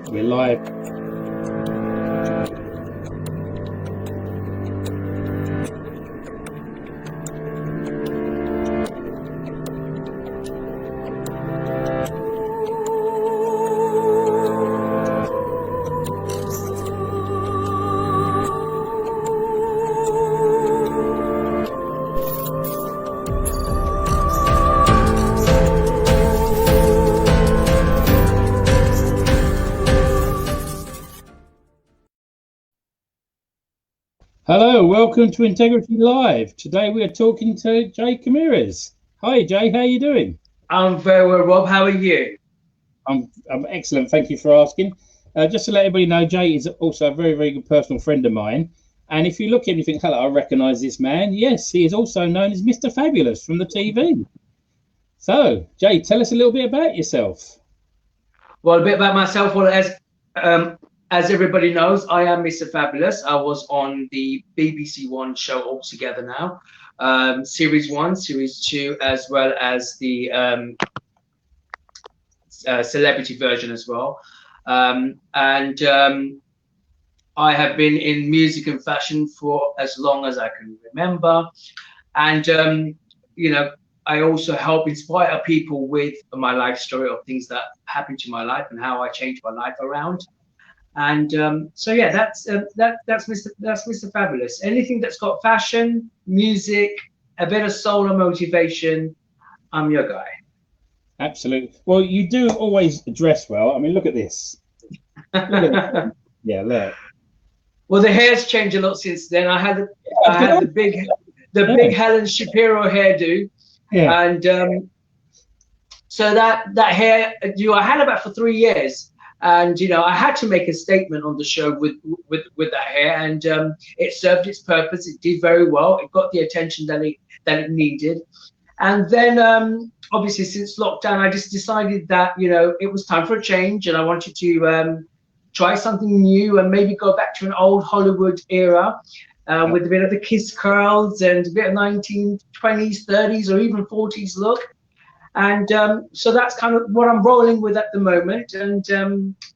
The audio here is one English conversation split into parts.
We're live. Hello, welcome to Integrity Live. Today we are talking to Jay Kamiraz. Hi Jay, how are you doing? I'm very well, Rob. How are you? I'm excellent, thank you for asking. Just to let everybody know, Jay is also a very, very good personal friend of mine. And if you look at him and you think, hello, I recognise this man. Yes, he is also known as Mr. Fabulous from the TV. So, Jay, tell us a little bit about yourself. Well, a bit about myself. Well, as everybody knows, I am Mr. Fabulous. I was on the BBC One show altogether now, Series 1, Series 2, as well as the celebrity version as well. I have been in music and fashion for as long as I can remember. And, you know, I also help inspire people with my life story of things that happened to my life and how I changed my life around. And so yeah, that's Mr. Fabulous. Anything that's got fashion, music, a bit of soul and motivation, I'm your guy. Absolutely. Well, you do always dress well. I mean, look at this. Yeah, look. Well, the hair's changed a lot since then. I had the big Helen Shapiro hairdo, yeah. And so that hair, I had about for 3 years. And I had to make a statement on the show with that hair, and it served its purpose. It did very well. It got the attention that it needed. And then obviously since lockdown, I just decided that it was time for a change, and I wanted to try something new and maybe go back to an old Hollywood era with a bit of the kiss curls and a bit of 1920s, 30s, or even 40s look. And so that's kind of what I'm rolling with at the moment, and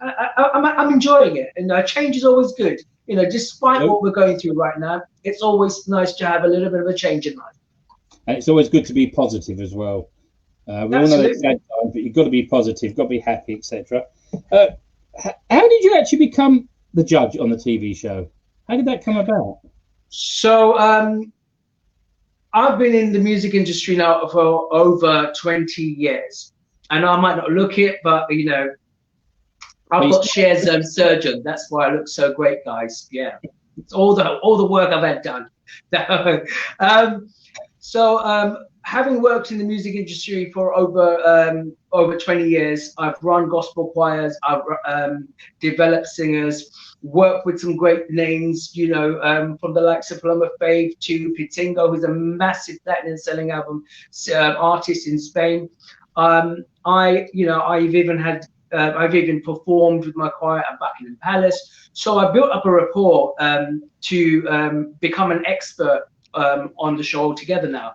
I'm enjoying it. And change is always good, despite what we're going through right now. It's always nice to have a little bit of a change in life. And it's always good to be positive as well. We all know it's bad times, but you've got to be positive, got to be happy, etc. How did you actually become the judge on the TV show? How did that come about? So I've been in the music industry now for over 20 years. I know I might not look it, but I've got shares surgeon. That's why I look so great, guys. Yeah, it's all the work I've had done. Having worked in the music industry for over 20 years, I've run gospel choirs, I've developed singers, worked with some great names, from the likes of Paloma Faith to Pitingo, who's a massive platinum-selling artist in Spain. I've even performed with my choir at Buckingham Palace. So I built up a rapport to become an expert on the show altogether now.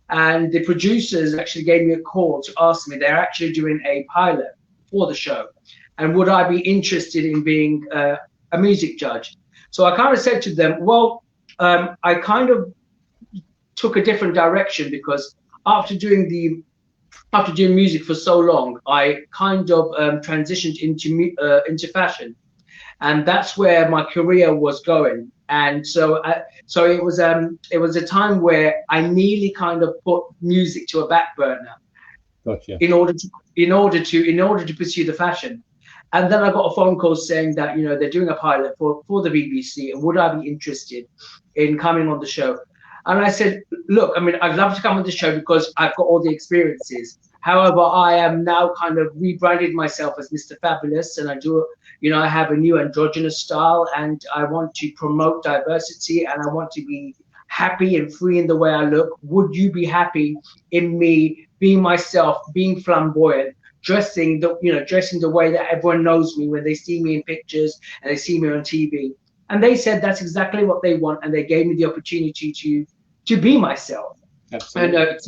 And the producers actually gave me a call to ask me, they're actually doing a pilot for the show, and would I be interested in being a music judge? So I kind of said to them, well, I kind of took a different direction, because after doing music for so long, I kind of transitioned into fashion, and that's where my career was going. And so it was a time where I nearly kind of put music to a back burner. Gotcha. in order to pursue the fashion. And then I got a phone call saying that they're doing a pilot for the BBC, and would I be interested in coming on the show? And I said, look, I mean, I'd love to come on the show because I've got all the experiences. However, I am now kind of rebranded myself as Mr. Fabulous, and I have a new androgynous style, and I want to promote diversity, and I want to be happy and free in the way I look. Would you be happy in me being myself, being flamboyant, dressing the way that everyone knows me when they see me in pictures and they see me on TV? And they said that's exactly what they want, and they gave me the opportunity to be myself. Absolutely. And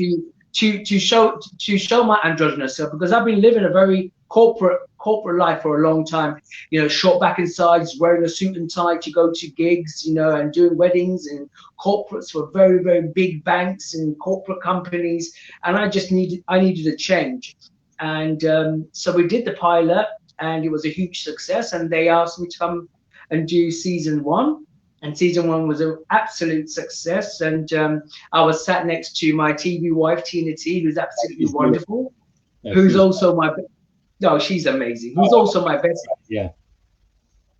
to show my androgynous self, because I've been living a very corporate life for a long time. You know, short back and sides, wearing a suit and tie to go to gigs, you know, and doing weddings and corporates for very, very big banks and corporate companies. And I needed a change. And so we did the pilot, and it was a huge success. And they asked me to come and do season 1. And season 1 was an absolute success. And I was sat next to my TV wife, Tina T, who's absolutely wonderful, who's also she's amazing. Who's also my best. Yeah.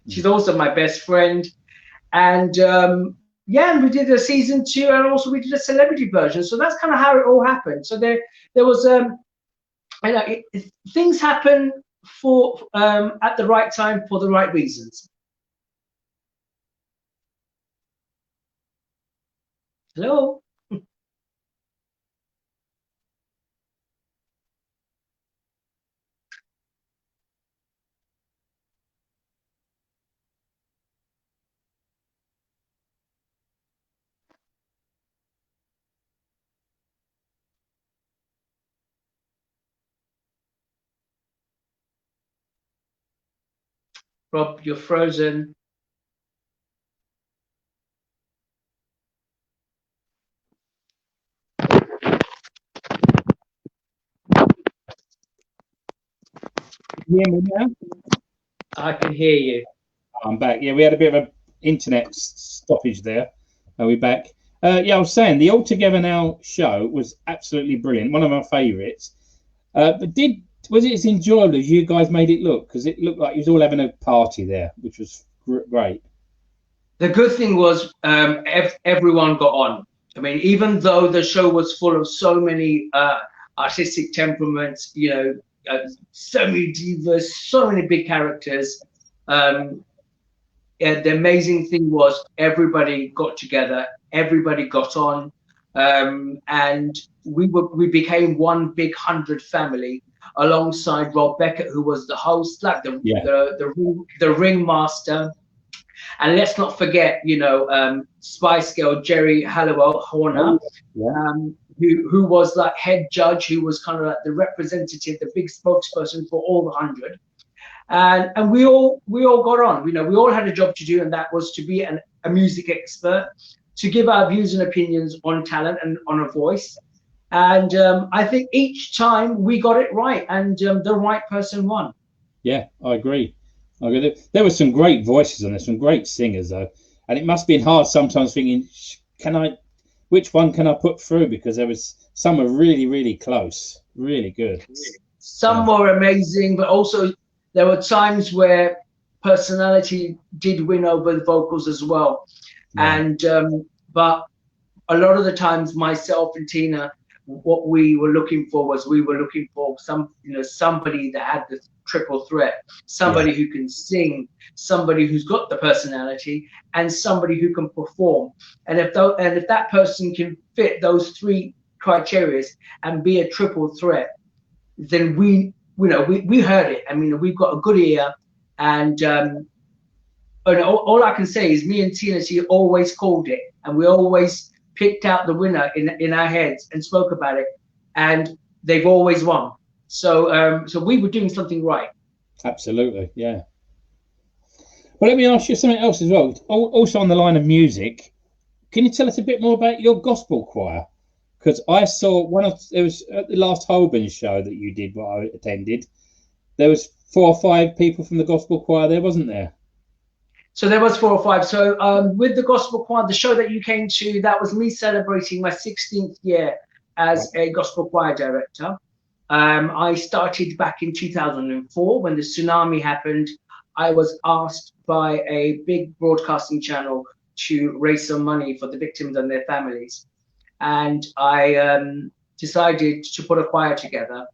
She's also my best friend. And and we did a season 2, and also we did a celebrity version. So that's kind of how it all happened. So there was things happen for at the right time for the right reasons. Hello. Rob, you're frozen. Can you hear me now? I can hear you. I'm back. Yeah, we had a bit of an internet stoppage there. Are we back? Yeah, I was saying the All Together Now show was absolutely brilliant. One of my favourites. But was it as enjoyable as you guys made it look? Because it looked like you was all having a party there, which was great. The good thing was everyone got on. I mean, even though the show was full of so many artistic temperaments, you know, so many divas, so many big characters. The amazing thing was everybody got together, everybody got on, and we became one big 100 family alongside Rob Beckett, who was the host, like the ringmaster. And let's not forget, you know, Spice Girl Jerry Halliwell Horner, who was like head judge, who was kind of like the representative, the big spokesperson for all the 100. And we all got on. You know, we all had a job to do, and that was to be a music expert, to give our views and opinions on talent and on a voice. And I think each time we got it right, and the right person won. Yeah, I agree. There were some great voices on there, some great singers though, and it must have been hard sometimes thinking, which one can I put through? Because some were really, really close, really good. Some were amazing, but also there were times where personality did win over the vocals as well. Yeah. And but a lot of the times, myself and Tina, what we were looking for somebody that had the triple threat, somebody who can sing, somebody who's got the personality, and somebody who can perform. And if that person can fit those 3 criteria and be a triple threat, then we heard it. I mean, we've got a good ear, and all I can say is me and Tina T always called it, and we always picked out the winner in our heads and spoke about it, and they've always won. So we were doing something right. Absolutely, yeah. Well, let me ask you something else as well. Also on the line of music, can you tell us a bit more about your gospel choir? Because I saw it was at the last Holborn show that you did, what I attended. There was 4 or 5 people from the gospel choir there, wasn't there? So there was 4 or 5. So with the gospel choir, the show that you came to, that was me celebrating my 16th year as a gospel choir director. I started back in 2004 when the tsunami happened. I was asked by a big broadcasting channel to raise some money for the victims and their families. And I decided to put a choir together.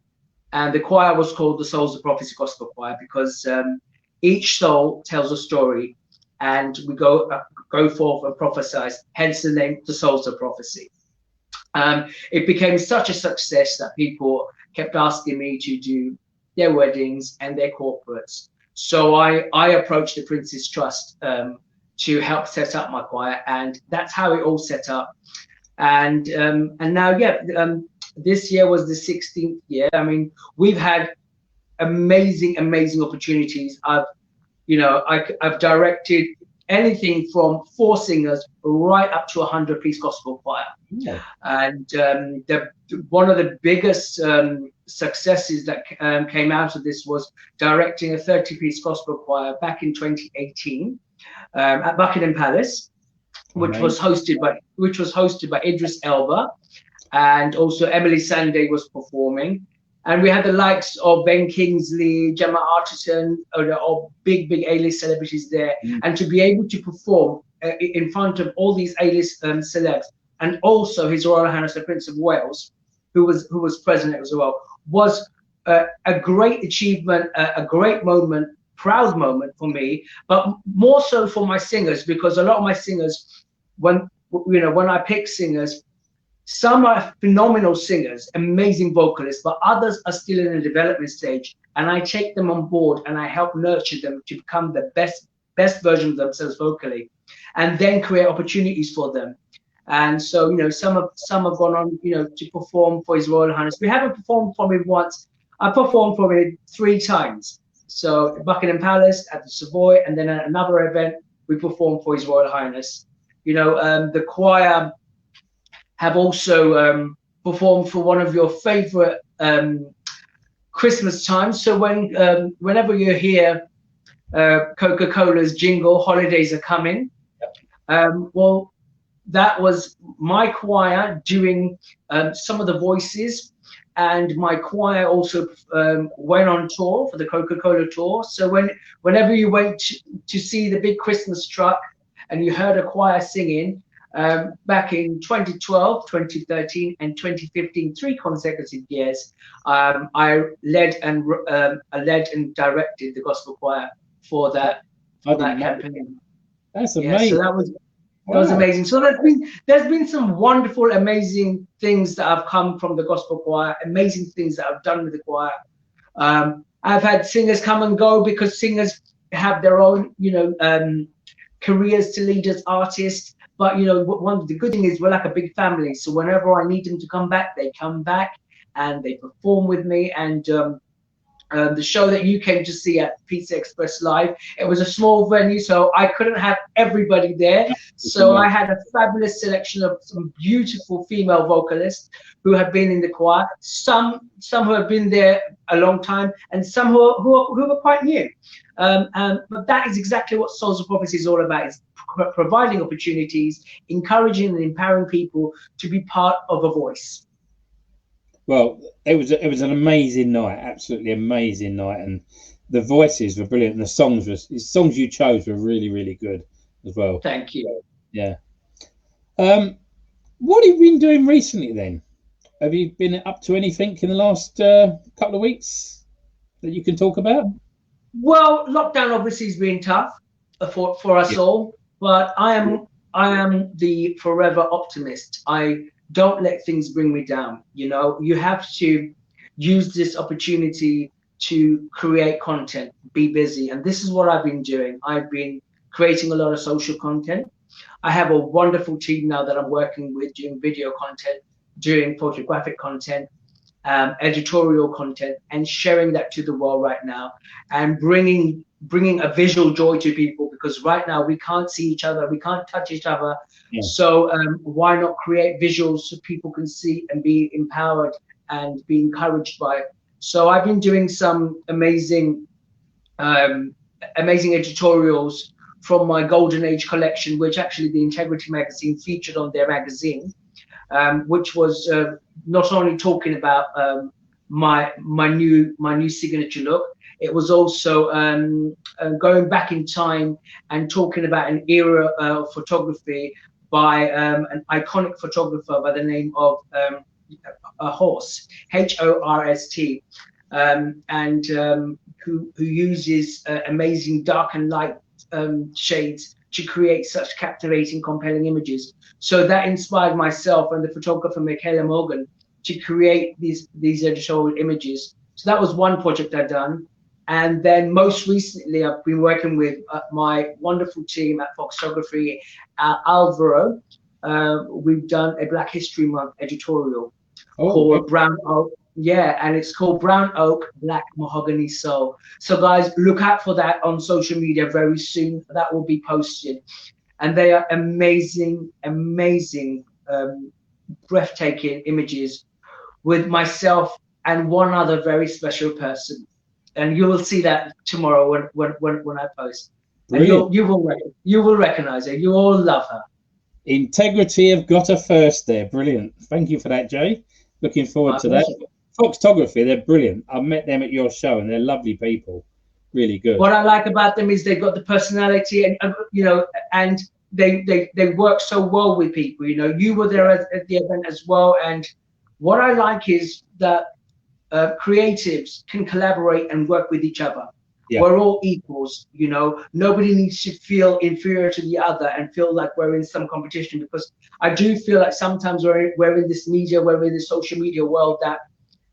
And the choir was called the Souls of Prophecy Gospel Choir, because each soul tells a story, and we go forth and prophesy, hence the name, the Souls of Prophecy. It became such a success that people kept asking me to do their weddings and their corporates. So I approached the Prince's Trust to help set up my choir, and that's how it all set up. And now, this year was the 16th year. I mean, we've had amazing opportunities. I've directed anything from 4 singers right up to 100-piece gospel choir. Yeah. And one of the biggest successes that came out of this was directing a 30-piece gospel choir back in 2018 at Buckingham Palace, which was hosted by Idris Elba, and also Emily Sandé was performing. And we had the likes of Ben Kingsley, Gemma Arterton, or big A-list celebrities there. And to be able to perform in front of all these A-list celebs, and also His Royal Highness the Prince of Wales, who was present as well, was a great achievement, a great moment, proud moment for me, but more so for my singers, because a lot of my singers, when I pick singers, some are phenomenal singers, amazing vocalists, but others are still in a development stage. And I take them on board and I help nurture them to become the best version of themselves vocally, and then create opportunities for them. And so, some have gone on, to perform for His Royal Highness. We haven't performed for him once. I performed for him 3 times. So Buckingham Palace, at the Savoy, and then at another event, we performed for His Royal Highness. The choir have also performed for one of your favorite Christmas times. So whenever you hear Coca-Cola's jingle, holidays are coming. Well, that was my choir doing some of the voices, and my choir also went on tour for the Coca-Cola tour. So whenever you went to see the big Christmas truck and you heard a choir singing, back in 2012, 2013, and 2015, 3 consecutive years, I led and directed the gospel choir for that campaign. That's amazing. So that was amazing. So there's been some wonderful, amazing things that have come from the gospel choir, amazing things that I've done with the choir. I've had singers come and go, because singers have their own, careers to lead as artists. But one of the good thing is we're like a big family. So whenever I need them to come back, they come back and they perform with me. And the show that you came to see at Pizza Express Live, it was a small venue, so I couldn't have everybody there. So I had a fabulous selection of some beautiful female vocalists who have been in the choir. Some who have been there a long time, and some who are quite new. But that is exactly what Souls of Prophecy is all about. Is providing opportunities, encouraging and empowering people to be part of a voice. Well, it was an amazing night, absolutely amazing night, and the voices were brilliant, and the songs you chose were really, really good as well. Thank you. Yeah. What have you been doing recently then? Have you been up to anything in the last couple of weeks that you can talk about? Well, lockdown obviously has been tough for us all. But I am the forever optimist. I don't let things bring me down. You have to use this opportunity to create content, be busy. And this is what I've been doing. I've been creating a lot of social content. I have a wonderful team now that I'm working with, doing video content, doing photographic content, editorial content, and sharing that to the world right now, and bringing a visual joy to people, because right now we can't see each other, we can't touch each other. Yeah. So why not create visuals so people can see and be empowered and be encouraged by it. So I've been doing some amazing editorials from my Golden Age collection, which actually the Integrity magazine featured on their magazine, which was not only talking about my new signature look. It was also going back in time and talking about an era of photography by an iconic photographer by the name of a Horst, Horst, and who uses amazing dark and light shades to create such captivating, compelling images. So that inspired myself and the photographer Michaela Morgan to create these editorial images. So that was one project I've done. And then most recently, I've been working with my wonderful team at Foxography, Alvaro. We've done a Black History Month editorial called Brown Yeah, and it's called Brown Oak Black Mahogany Soul. So guys, look out for that on social media very soon. That will be posted, and they are amazing, amazing, breathtaking images with myself and one other very special person, and you will see that tomorrow when I post. Brilliant. And you will recognize her. You all love her. Integrity have got her first there. Brilliant. Thank you for that, Jay. Looking forward to that. Foxtography, they're brilliant. I've met them at your show and they're lovely people. Really good. What I like about them is they've got the personality, and you know, and they work so well with people. You know, you were there at the event as well, and what I like is that creatives can collaborate and work with each other. Yeah. We're all equals, you know. Nobody needs to feel inferior to the other and feel like we're in some competition, because I do feel like sometimes we're in this media, we're in the social media world, that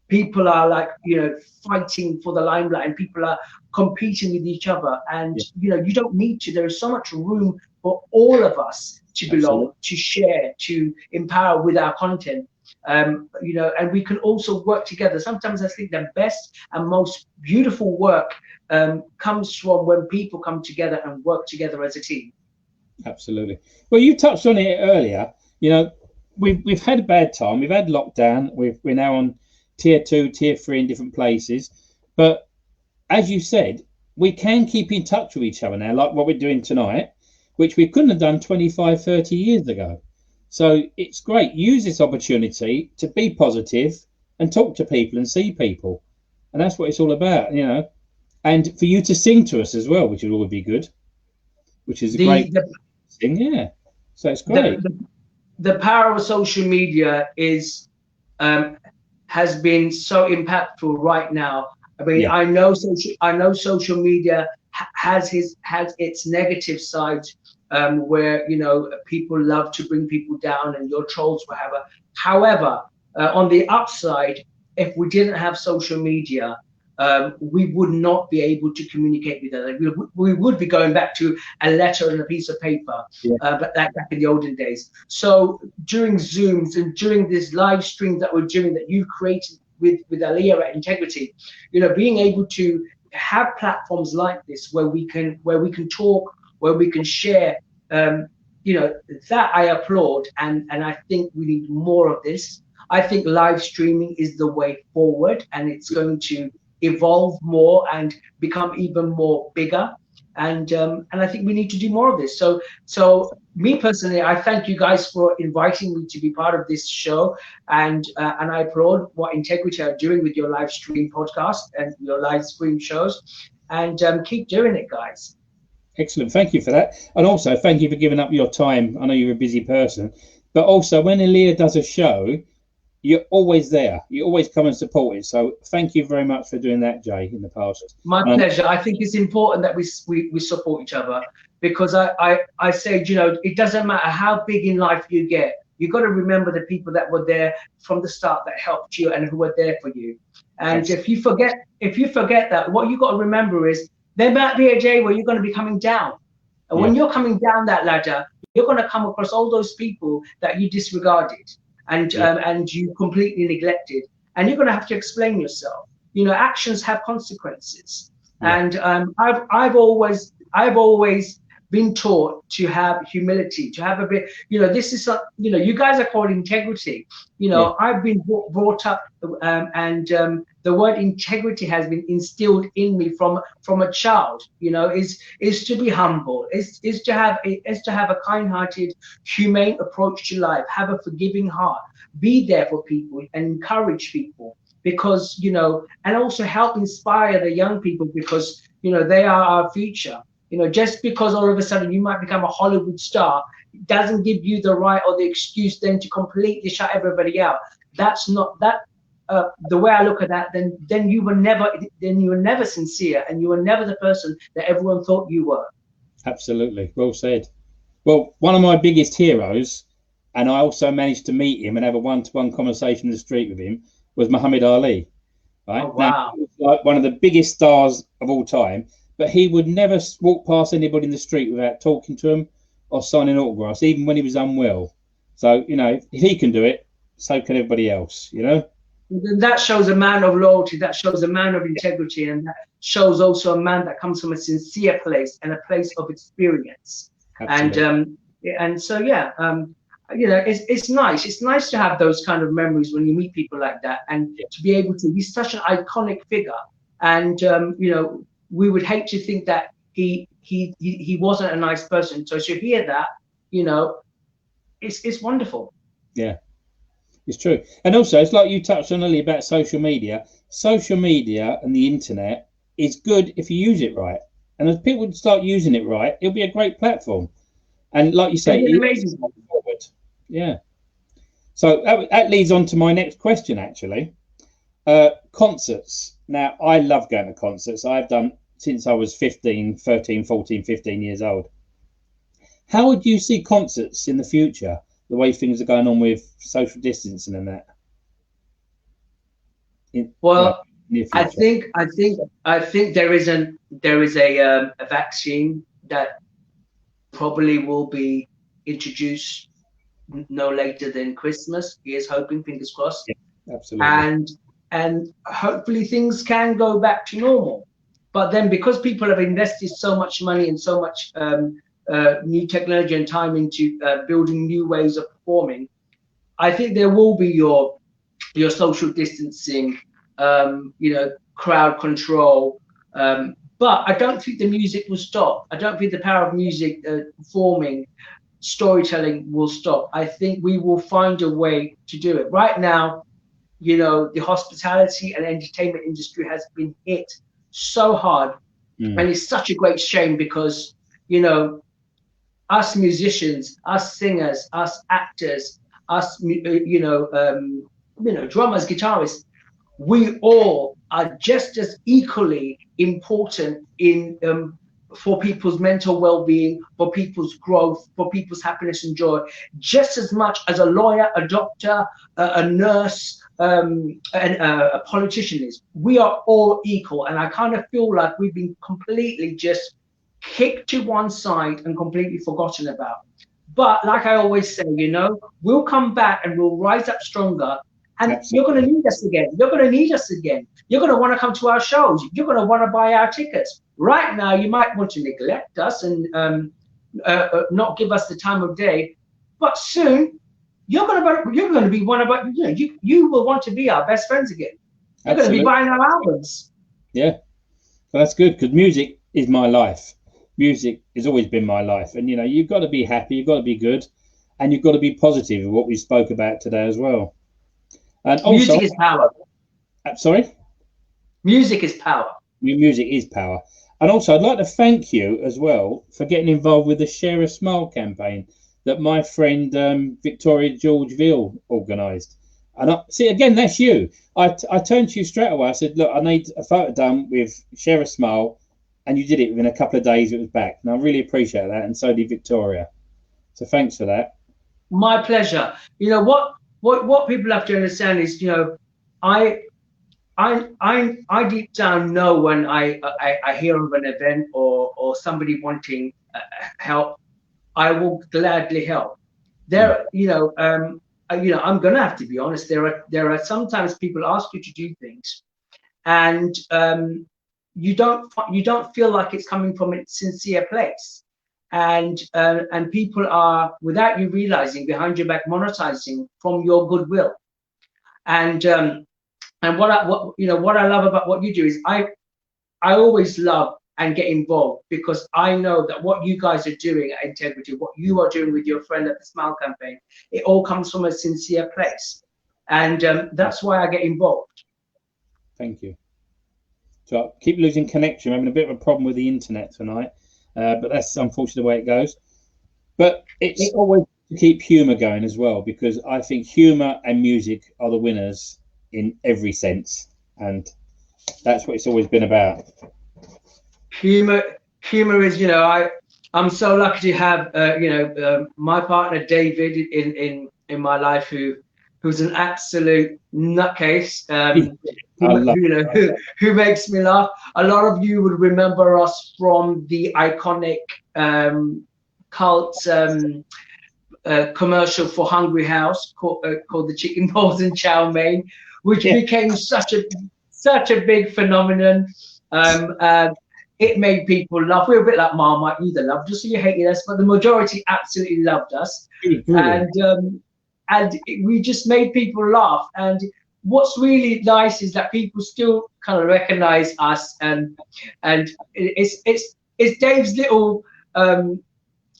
people are like, you know, fighting for the limelight and people are competing with each other. And, you know, you don't need to. There is so much room for all of us to belong, to share, to empower with our content. You know, and we can also work together. Sometimes I think the best and most beautiful work comes from when people come together and work together as a team. Absolutely. Well, you touched on it earlier. You know, we've had a bad time. We've had lockdown. We're now on tier 2, tier 3 in different places. But as you said, we can keep in touch with each other now, like what we're doing tonight, which we couldn't have done 25, 30 years ago. So it's great. Use this opportunity to be positive and talk to people and see people. And that's what it's all about, you know. And for you to sing to us as well, which would always be good, which is a great thing. Yeah. So it's great. The power of social media is has been so impactful right now. I mean, I know social media has its negative side, where, you know, people love to bring people down and your trolls, whatever. However, on the upside, if we didn't have social media, we would not be able to communicate with others. We would be going back to a letter and a piece of paper, but back in the olden days. So during Zooms and during this live stream that we're doing, that you've created with Aliyah at Integrity, you know, being able to have platforms like this where we can talk, where we can share, you know, that I applaud, and I think we need more of this. I think live streaming is the way forward, and it's going to evolve more and become even more bigger. And I think we need to do more of this. So me personally, I thank you guys for inviting me to be part of this show, and I applaud what Integrity are doing with your live stream podcast and your live stream shows, and keep doing it, guys. Excellent. Thank you for that. And also thank you for giving up your time. I know you're a busy person, but also when Aliyah does a show, you're always there. You always come and support it. So thank you very much for doing that, Jay, in the past. My pleasure. I think it's important that we support each other, because I say, you know, it doesn't matter how big in life you get. You got to remember the people that were there from the start, that helped you and who were there for you. And if you forget that, what you got to remember is there might be a day where you're going to be coming down. And when you're coming down that ladder, you're going to come across all those people that you disregarded and you completely neglected. And you're going to have to explain yourself. You know, actions have consequences. And I've always been taught to have humility, to have a bit, you know, this is, you know, you guys are called integrity. You know, I've been brought up, and the word integrity has been instilled in me from a child. You know, is to be humble, is to have a kind-hearted, humane approach to life, have a forgiving heart, be there for people and encourage people, because, you know, and also help inspire the young people, because, you know, they are our future. You know, just because all of a sudden you might become a Hollywood star doesn't give you the right or the excuse then to completely shut everybody out. That's not that. The way I look at that, then you were never sincere, and you were never the person that everyone thought you were. Absolutely, well said. Well, one of my biggest heroes, and I also managed to meet him and have a one-to-one conversation in the street with him, was Muhammad Ali. Right? Oh, wow. Now, he was like one of the biggest stars of all time. But he would never walk past anybody in the street without talking to them or signing autographs, even when he was unwell. So, you know, if he can do it, so can everybody else, you know? that shows a man of loyalty, that shows a man of integrity, and that shows also a man that comes from a sincere place and a place of experience. Absolutely. And so yeah, you know, it's nice. It's nice to have those kind of memories when you meet people like that, and to be able to. He's such an iconic figure, and you know, we would hate to think that he wasn't a nice person. So to hear that, you know, it's wonderful. Yeah, it's true. And also, it's like you touched on earlier about social media. Social media and the internet is good if you use it right. And as people start using it right, it'll be a great platform. And like you say, it's amazing. Forward. Yeah. So that leads on to my next question, actually. Concerts. Now, I love going to concerts. I've done since I was 15 years old. How would you see concerts in the future, the way things are going on with social distancing and that? I think there is a vaccine that probably will be introduced no later than Christmas. He is hoping, fingers crossed. Yeah, absolutely. And hopefully things can go back to normal. But then, because people have invested so much money and so much new technology and time into building new ways of performing, I think there will be your social distancing, you know, crowd control. But I don't think the music will stop. I don't think the power of music, performing, storytelling will stop. I think we will find a way to do it. Right now, you know, the hospitality and entertainment industry has been hit so hard. And it's such a great shame because, you know, us musicians, us singers, us actors, us, you know, drummers, guitarists, we all are just as equally important in for people's mental well-being, for people's growth, for people's happiness and joy, just as much as a lawyer, a doctor, a nurse, and a politician is. We are all equal, and I kind of feel like we've been completely just kicked to one side and completely forgotten about. But like I always say, you know, we'll come back and we'll rise up stronger. And absolutely, you're going to need us again. You're going to need us again. You're going to want to come to our shows. You're going to want to buy our tickets. Right now, you might want to neglect us and not give us the time of day. But soon, you're going to be one of our, you know, you will want to be our best friends again. You're going to be buying our albums. Yeah, well, that's good, because music is my life. Music has always been my life. And, you know, you've got to be happy. You've got to be good. And you've got to be positive, what we spoke about today as well. And also, music is power. Sorry? Music is power. Music is power. And also, I'd like to thank you as well for getting involved with the Share a Smile campaign that my friend Victoria Georgeville organised. And see, again, that's you. I turned to you straight away. I said, look, I need a photo done with Share a Smile. And you did it within a couple of days. It was back. And I really appreciate that. And so did Victoria. So thanks for that. My pleasure. You know, what people have to understand is, you know, I deep down know when I hear of an event or somebody wanting help, I will gladly help. There, you know, I'm gonna have to be honest. There are sometimes people ask you to do things, and you don't feel like it's coming from a sincere place, and people are, without you realizing, behind your back monetizing from your goodwill. And what I love about what you do is I always love and get involved, because I know that what you guys are doing at Integrity, what you are doing with your friend at the Smile campaign, it all comes from a sincere place, and that's why I get involved. Thank you. So I keep losing connection. I'm having a bit of a problem with the internet tonight, but that's unfortunately the way it goes. But it's always to keep humour going as well, because I think humour and music are the winners in every sense, and that's what it's always been about. Humour is, you know, I'm so lucky to have my partner David in my life, who's an absolute nutcase, who makes me laugh. A lot of you would remember us from the iconic cult commercial for Hungry House called the Chicken Balls and Chow Mein, which became such a big phenomenon. It made people laugh. We were a bit like Marmite, you either loved us or you hated us, but the majority absolutely loved us. And we just made people laugh. And what's really nice is that people still kind of recognize us, and it's Dave's little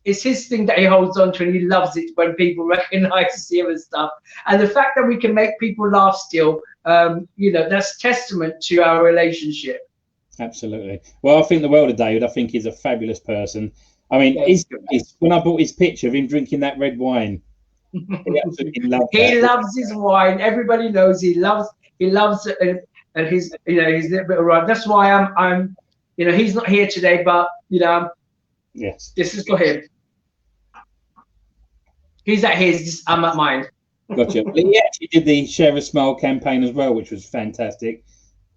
it's his thing that he holds on to, and he loves it when people recognize him and stuff. And the fact that we can make people laugh still, that's testament to our relationship. Absolutely. Well, I think the world of David. I think he's a fabulous person. I mean, when I bought his picture of him drinking that red wine, he absolutely loved he loves his wine. Everybody knows he loves it, and his his little bit of wine. That's why I'm he's not here today, but yes, this is for him. He's at his, I'm at mine. Gotcha. He actually did the Share a Smile campaign as well, which was fantastic.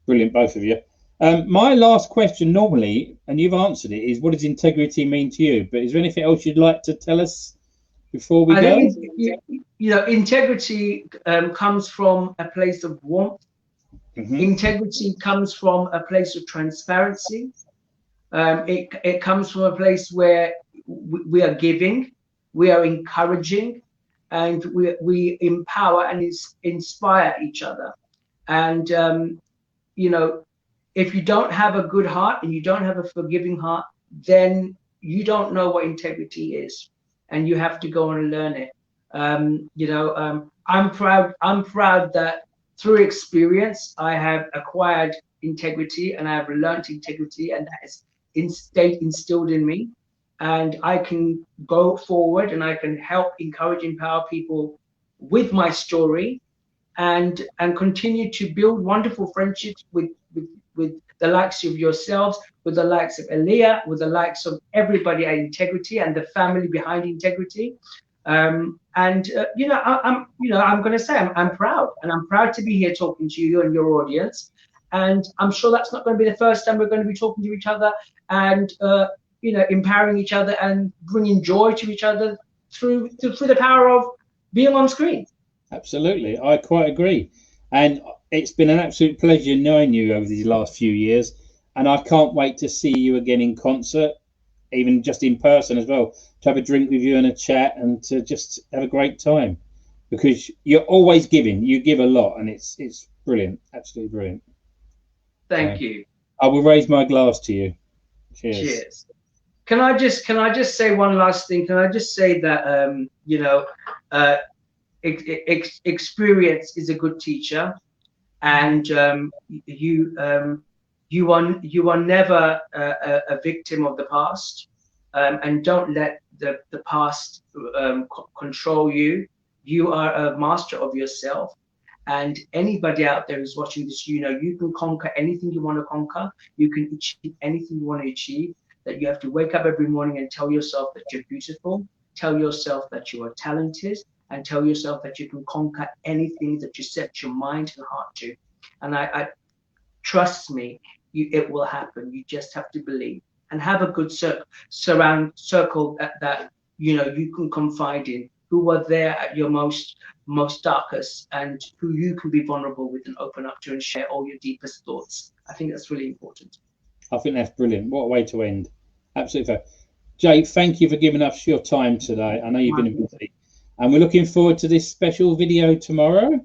Brilliant, both of you. My last question normally, and you've answered it, is what does integrity mean to you? But is there anything else you'd like to tell us before we go? Integrity comes from a place of warmth. Integrity comes from a place of transparency. It comes from a place where we are giving, we are encouraging, and we empower and inspire each other. And if you don't have a good heart and you don't have a forgiving heart, then you don't know what integrity is, and you have to go and learn it. I'm proud that through experience I have acquired integrity, and I have learned integrity, and that is instilled in me. And I can go forward and I can help encourage, empower people with my story, and continue to build wonderful friendships with the likes of yourselves, with the likes of Aaliyah, with the likes of everybody at Integrity and the family behind Integrity. I'm going to say I'm proud, and I'm proud to be here talking to you and your audience. And I'm sure that's not going to be the first time we're going to be talking to each other and empowering each other and bringing joy to each other through the power of being on screen. Absolutely, I quite agree. And it's been an absolute pleasure knowing you over these last few years, and I can't wait to see you again in concert, even just in person as well, to have a drink with you and a chat and to just have a great time, because you're always giving. You give a lot, and it's brilliant, absolutely brilliant. Thank you. I will raise my glass to you. Cheers. Cheers. Can I just say one last thing? Can I just say that experience is a good teacher, and you are never a victim of the past, and don't let the past control you. You are a master of yourself, and anybody out there who's watching this, you can conquer anything you want to conquer. You can achieve anything you want to achieve. That you have to wake up every morning and tell yourself that you're beautiful, tell yourself that you are talented, and tell yourself that you can conquer anything that you set your mind and heart to. And I trust me, it will happen. You just have to believe and have a good circle that you can confide in, who are there at your most darkest, and who you can be vulnerable with and open up to and share all your deepest thoughts. I think that's really important. I think that's brilliant. What a way to end. Absolutely fair. Jay, thank you for giving us your time today. I know you've been busy. And we're looking forward to this special video tomorrow.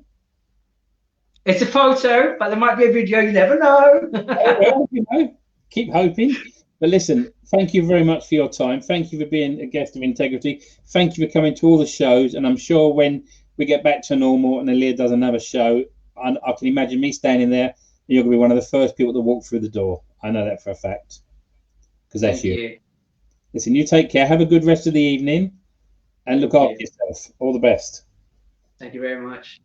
It's a photo, but there might be a video. You never know. Well, keep hoping. But listen, thank you very much for your time. Thank you for being a guest of Integrity. Thank you for coming to all the shows. And I'm sure when we get back to normal and Aaliyah does another show, I can imagine me standing there, and you're going to be one of the first people to walk through the door. I know that for a fact, because that's you. Listen, you take care. Have a good rest of the evening, and look after yourself. All the best. Thank you very much.